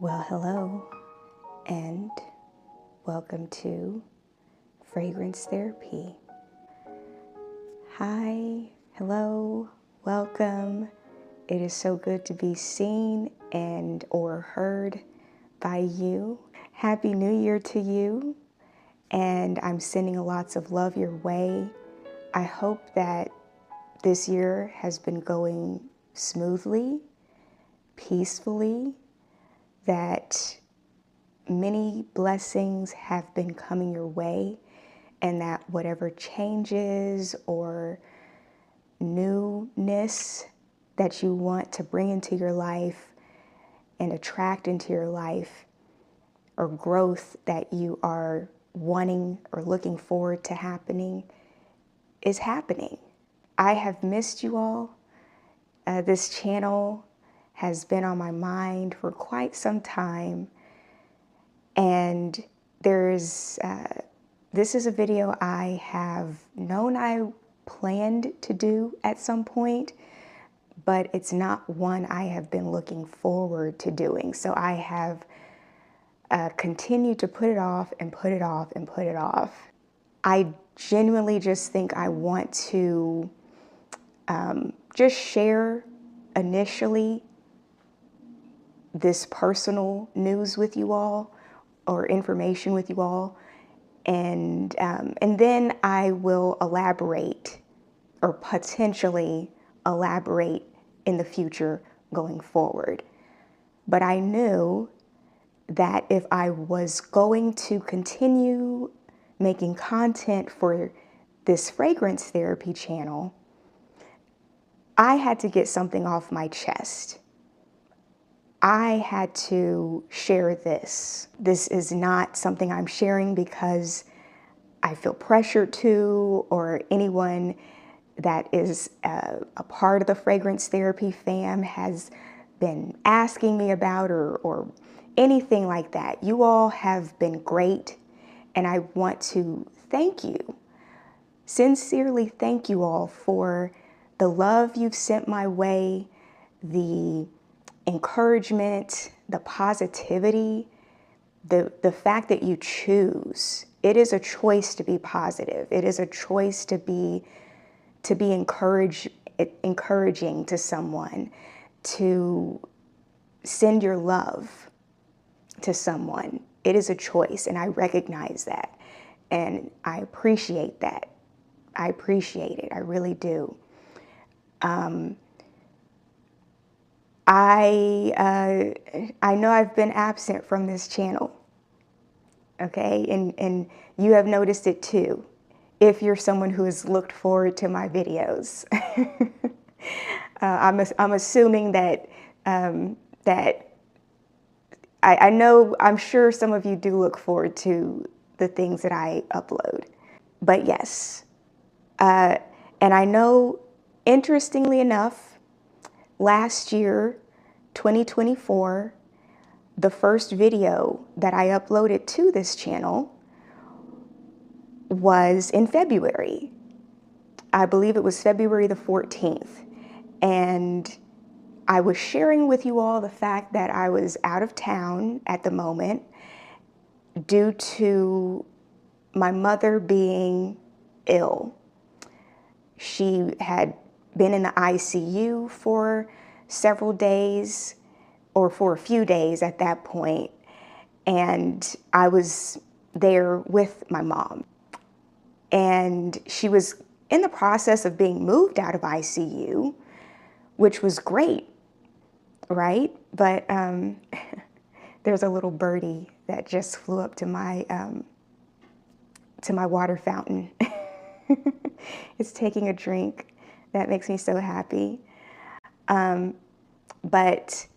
Well, hello, and welcome to Fragrance Therapy. Hi, hello, welcome. It is so good to be seen and or heard by you. Happy New Year to you, and I'm sending lots of love your way. I hope that this year has been going smoothly, peacefully, that many blessings have been coming your way, and that whatever changes or newness that you want to bring into your life and attract into your life, or growth that you are wanting or looking forward to happening, is happening. I have missed you all. This channel has been on my mind for quite some time. And this is a video I have known I planned to do at some point, but it's not one I have been looking forward to doing. So I have continued to put it off and put it off and put it off. I genuinely just think I want to just share initially this personal news with you all, or information with you all, and then I will elaborate, or potentially elaborate in the future going forward. But I knew that if I was going to continue making content for this fragrance therapy channel, I had to get something off my chest. I had to share this. This is not something I'm sharing because I feel pressured to, or anyone that is a part of the fragrance therapy fam has been asking me about, or anything like that. You all have been great, and I want to thank you. Sincerely thank you all for the love you've sent my way, the encouragement, the positivity, the fact that you choose. It is a choice to be positive. It is a choice to be encouraging to someone, to send your love to someone. It is a choice, and I recognize that, and I appreciate that. I appreciate it. I really do. I know I've been absent from this channel, okay? And you have noticed it too, if you're someone who has looked forward to my videos. I'm assuming that, I know, I'm sure some of you do look forward to the things that I upload. But yes, and I know, interestingly enough, last year, 2024, the first video that I uploaded to this channel was in February. I believe it was February the 14th. And I was sharing with you all the fact that I was out of town at the moment due to my mother being ill. She had been in the ICU for several days, or for a few days at that point, and I was there with my mom. And she was in the process of being moved out of ICU, which was great, right? But there's a little birdie that just flew up to my water fountain. It's taking a drink. That makes me so happy. But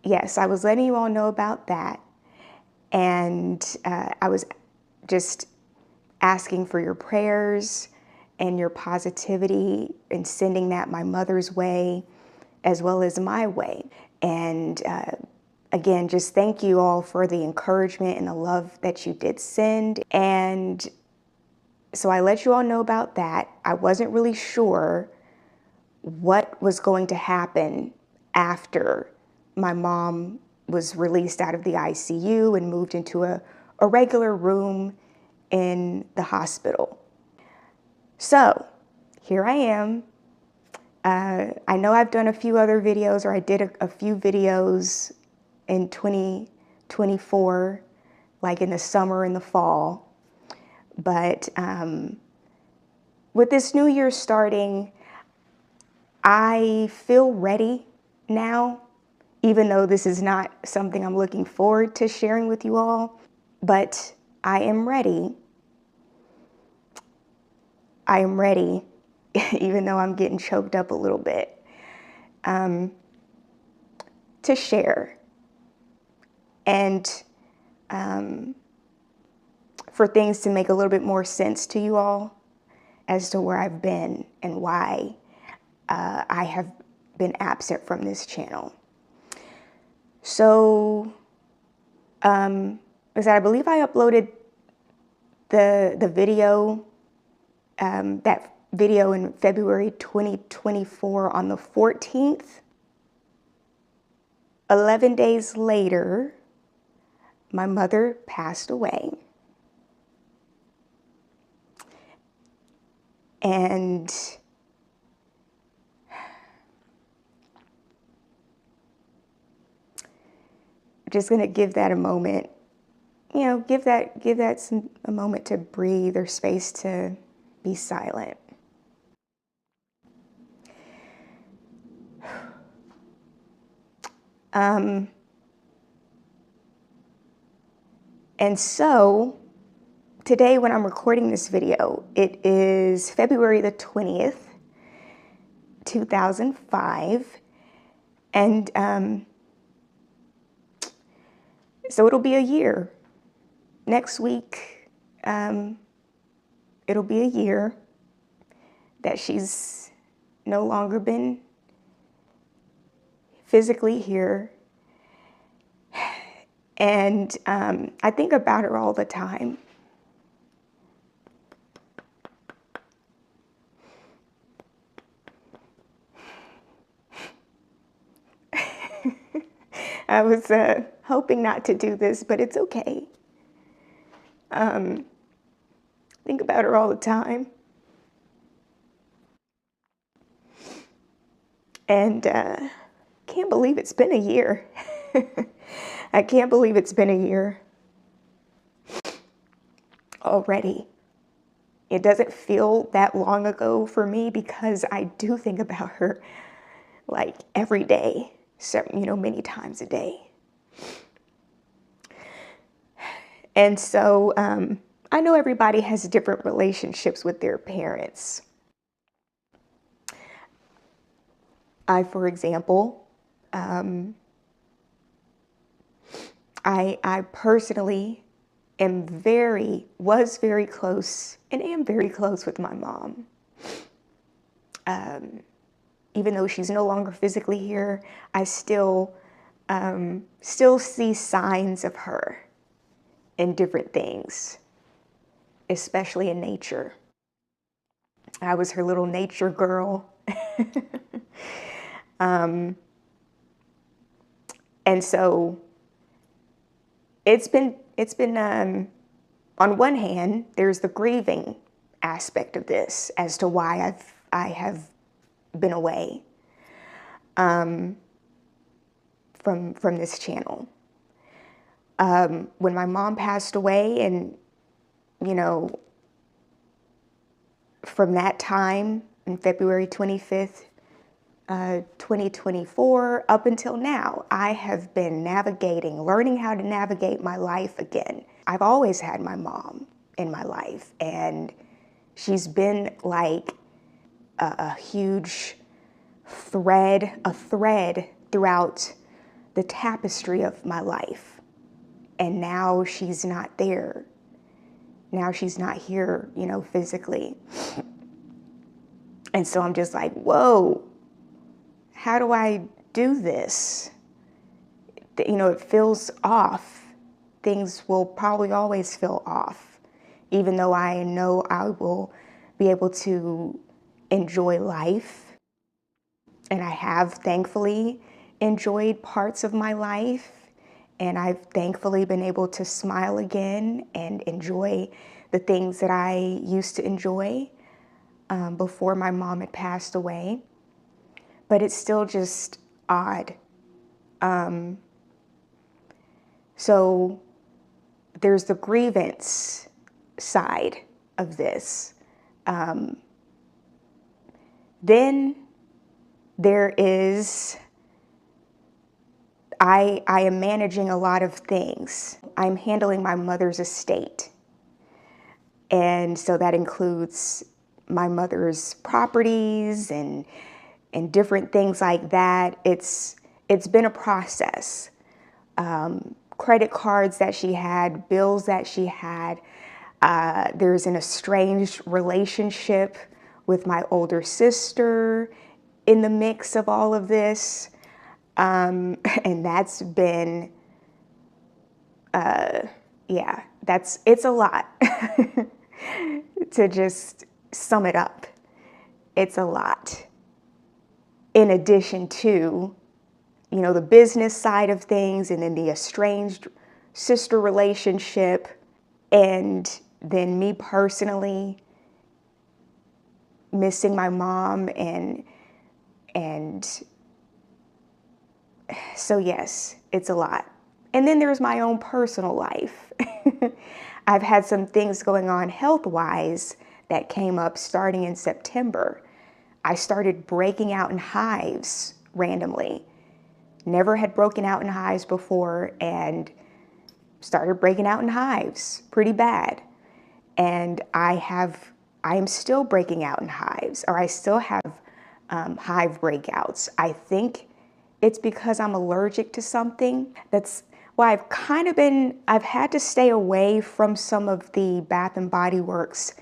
yes, I was letting you all know about that. And I was just asking for your prayers and your positivity, and sending that my mother's way as well as my way. And again, just thank you all for the encouragement and the love that you did send. And so I let you all know about that. I wasn't really sure what was going to happen after my mom was released out of the ICU and moved into a regular room in the hospital. So here I am. I know I've done a few other videos, or I did a few videos in 2024, like in the summer and the fall. But with this new year starting, I feel ready now, even though this is not something I'm looking forward to sharing with you all, but I am ready. I am ready, even though I'm getting choked up a little bit, to share and for things to make a little bit more sense to you all as to where I've been and why I have been absent from this channel. So, as I believe I uploaded the video, that video in February 2024 on the 14th. 11 days later, my mother passed away. And I'm just gonna give that a moment, you know, give that a moment to breathe, or space to be silent. And so today, when I'm recording this video, it is February the 20th, 2005. And so it'll be a year. Next week, it'll be a year that she's no longer been physically here. And I think about her all the time. I was hoping not to do this, but it's okay. Think about her all the time. And can't believe it's been a year. I can't believe it's been a year already. It doesn't feel that long ago for me, because I do think about her like every day, so, you know, many times a day. And so I know everybody has different relationships with their parents. I, for example, I personally was very close and am very close with my mom. Even though she's no longer physically here, I still see signs of her in different things, especially in nature. I was her little nature girl. And so it's been on one hand, there's the grieving aspect of this as to why I have been away from this channel. When my mom passed away, and you know, from that time, in February 25th, 2024, up until now, I have been learning how to navigate my life again. I've always had my mom in my life, and she's been like a huge thread throughout the tapestry of my life. And now she's not there. Now she's not here, you know, physically. And so I'm just like, whoa, how do I do this? You know, it feels off. Things will probably always feel off, even though I know I will be able to enjoy life. And I have, thankfully, enjoyed parts of my life. And I've thankfully been able to smile again and enjoy the things that I used to enjoy before my mom had passed away. But it's still just odd. So there's the grievance side of this. Then there is, I am managing a lot of things. I'm handling my mother's estate. And so that includes my mother's properties and different things like that. It's been a process. Credit cards that she had, bills that she had. There's an estranged relationship with my older sister in the mix of all of this. And that's been, yeah, it's a lot. To just sum it up, it's a lot. In addition to, you know, the business side of things, and then the estranged sister relationship, and then me personally missing my mom, and so yes, it's a lot. And then there's my own personal life. I've had some things going on health-wise that came up starting in September. I started breaking out in hives randomly. Never had broken out in hives before, and started breaking out in hives pretty bad. And I am still breaking out in hives, or I still have hive breakouts. I think it's because I'm allergic to something. That's why I've had to stay away from some of the Bath and Body Works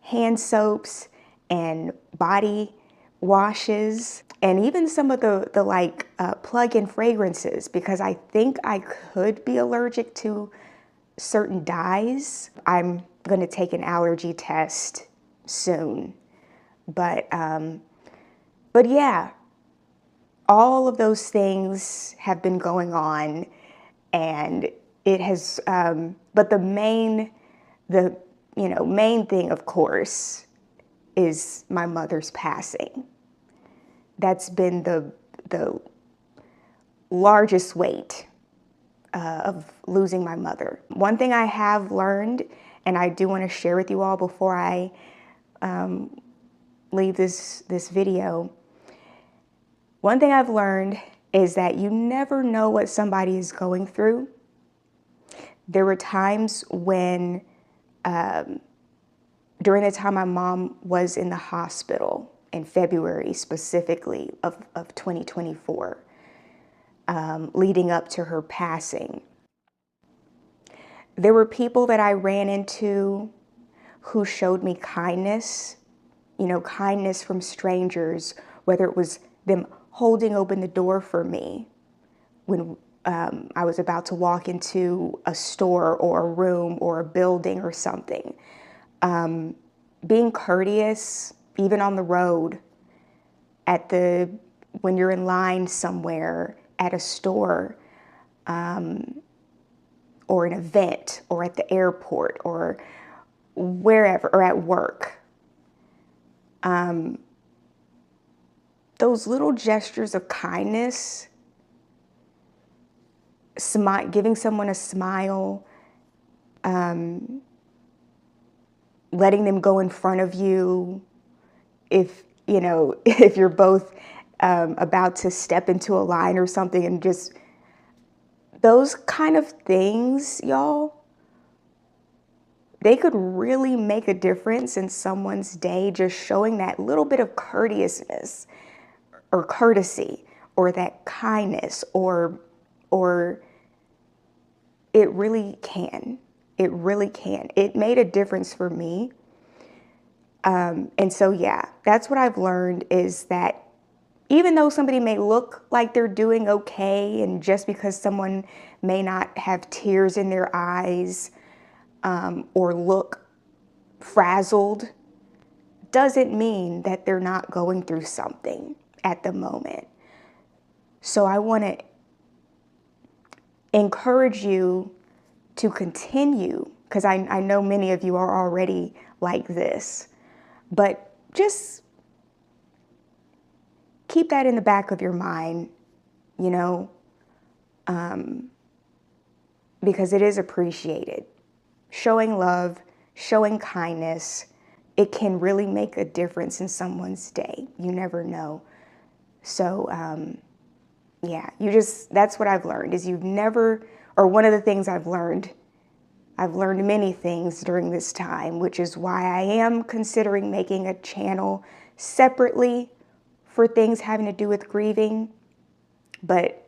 hand soaps and body washes, and even some of the like plug-in fragrances, because I think I could be allergic to certain dyes. I'm gonna take an allergy test soon, but yeah, all of those things have been going on, and it has. But the main thing, of course, is my mother's passing. That's been the largest weight of losing my mother. One thing I have learned, and I do want to share with you all before I leave this video. One thing I've learned is that you never know what somebody is going through. There were times when, during the time my mom was in the hospital, in February specifically of 2024, leading up to her passing, there were people that I ran into who showed me kindness, kindness from strangers, whether it was them holding open the door for me when I was about to walk into a store or a room or a building or something. Being courteous, even on the road, when you're in line somewhere, at a store, or an event, or at the airport, or wherever, or at work. Those little gestures of kindness, giving someone a smile, letting them go in front of you, if you're both about to step into a line or something, and just those kind of things, y'all, they could really make a difference in someone's day, just showing that little bit of courteousness or courtesy, or that kindness, or it really can. It really can. It made a difference for me. And so, yeah, that's what I've learned, is that even though somebody may look like they're doing okay, and just because someone may not have tears in their eyes, or look frazzled, doesn't mean that they're not going through something at the moment. So I want to encourage you to continue, because I know many of you are already like this, but just keep that in the back of your mind, you know, because it is appreciated. Showing love, showing kindness, it can really make a difference in someone's day. You never know. So, yeah, that's what I've learned is or one of the things I've learned many things during this time, which is why I am considering making a channel separately for things having to do with grieving. But,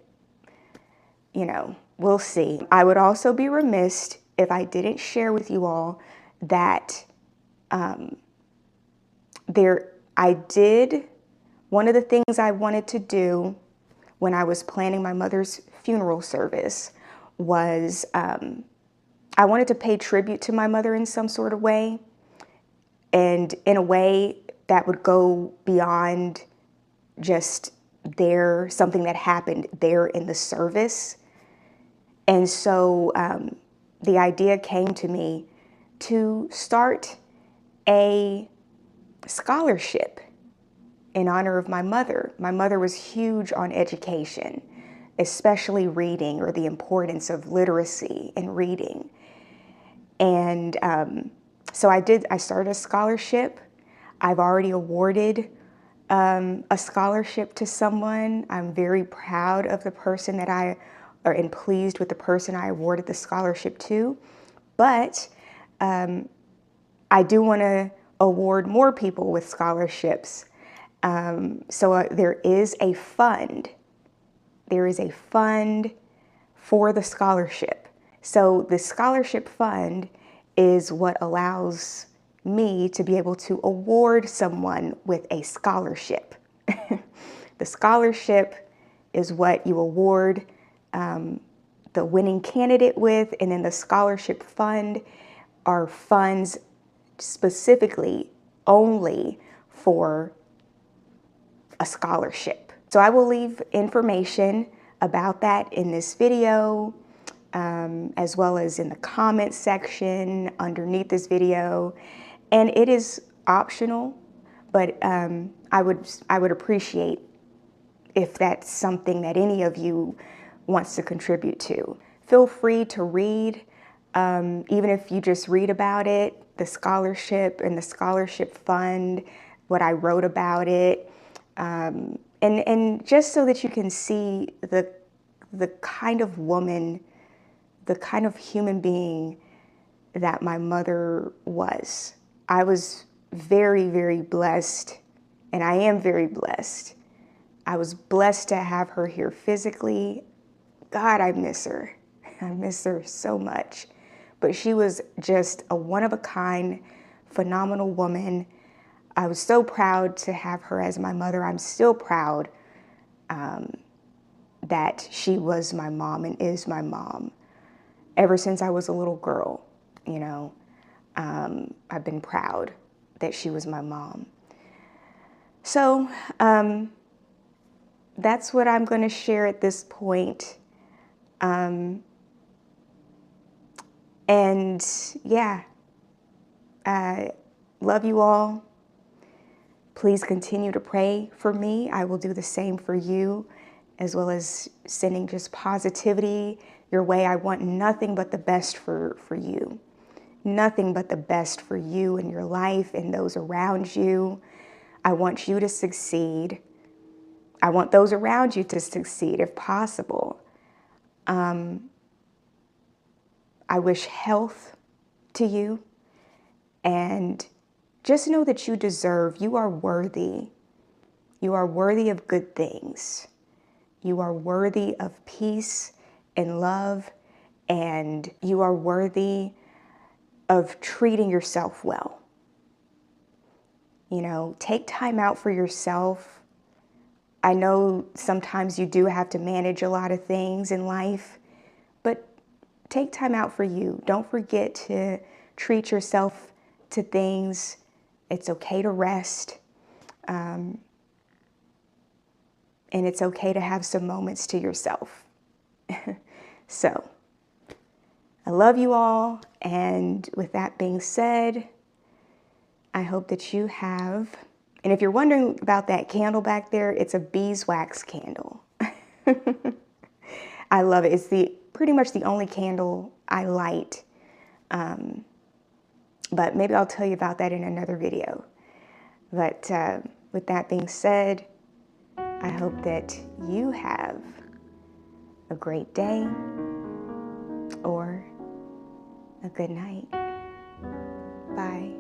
you know, we'll see. I would also be remiss if I didn't share with you all that one of the things I wanted to do when I was planning my mother's funeral service was I wanted to pay tribute to my mother in some sort of way, and in a way that would go beyond just something that happened there in the service. And so the idea came to me to start a scholarship in honor of my mother. My mother was huge on education, especially reading, or the importance of literacy and reading. And so I started a scholarship. I've already awarded a scholarship to someone. I'm very proud of the person and pleased with the person I awarded the scholarship to. But I do want to award more people with scholarships. So there is a fund. There is a fund for the scholarship. So the scholarship fund is what allows me to be able to award someone with a scholarship. The scholarship is what you award the winning candidate with, and then the scholarship fund are funds specifically only for a scholarship. So I will leave information about that in this video, as well as in the comment section underneath this video. And it is optional, but I would appreciate if that's something that any of you wants to contribute to. Feel free to read, even if you just read about it, the scholarship and the scholarship fund, what I wrote about it, and just so that you can see the kind of woman, the kind of human being that my mother was. I was very, very blessed, and I am very blessed. I was blessed to have her here physically. God, I miss her. I miss her so much. But she was just a one-of-a-kind, phenomenal woman. I was so proud to have her as my mother. I'm still proud that she was my mom and is my mom. Ever since I was a little girl, you know, I've been proud that she was my mom. So that's what I'm going to share at this point. And yeah, I love you all. Please continue to pray for me. I will do the same for you, as well as sending just positivity your way. I want nothing but the best for you. Nothing but the best for you and your life and those around you. I want you to succeed. I want those around you to succeed if possible. I wish health to you, and just know that you are worthy. You are worthy of good things. You are worthy of peace and love, and you are worthy of treating yourself well. You know, take time out for yourself. I know sometimes you do have to manage a lot of things in life, but take time out for you. Don't forget to treat yourself to things. It's okay to rest. And it's okay to have some moments to yourself. So I love you all. And with that being said, I hope that you have, and if you're wondering about that candle back there, it's a beeswax candle. I love it. It's pretty much the only candle I light. But maybe I'll tell you about that in another video. But with that being said, I hope that you have a great day or a good night. Bye.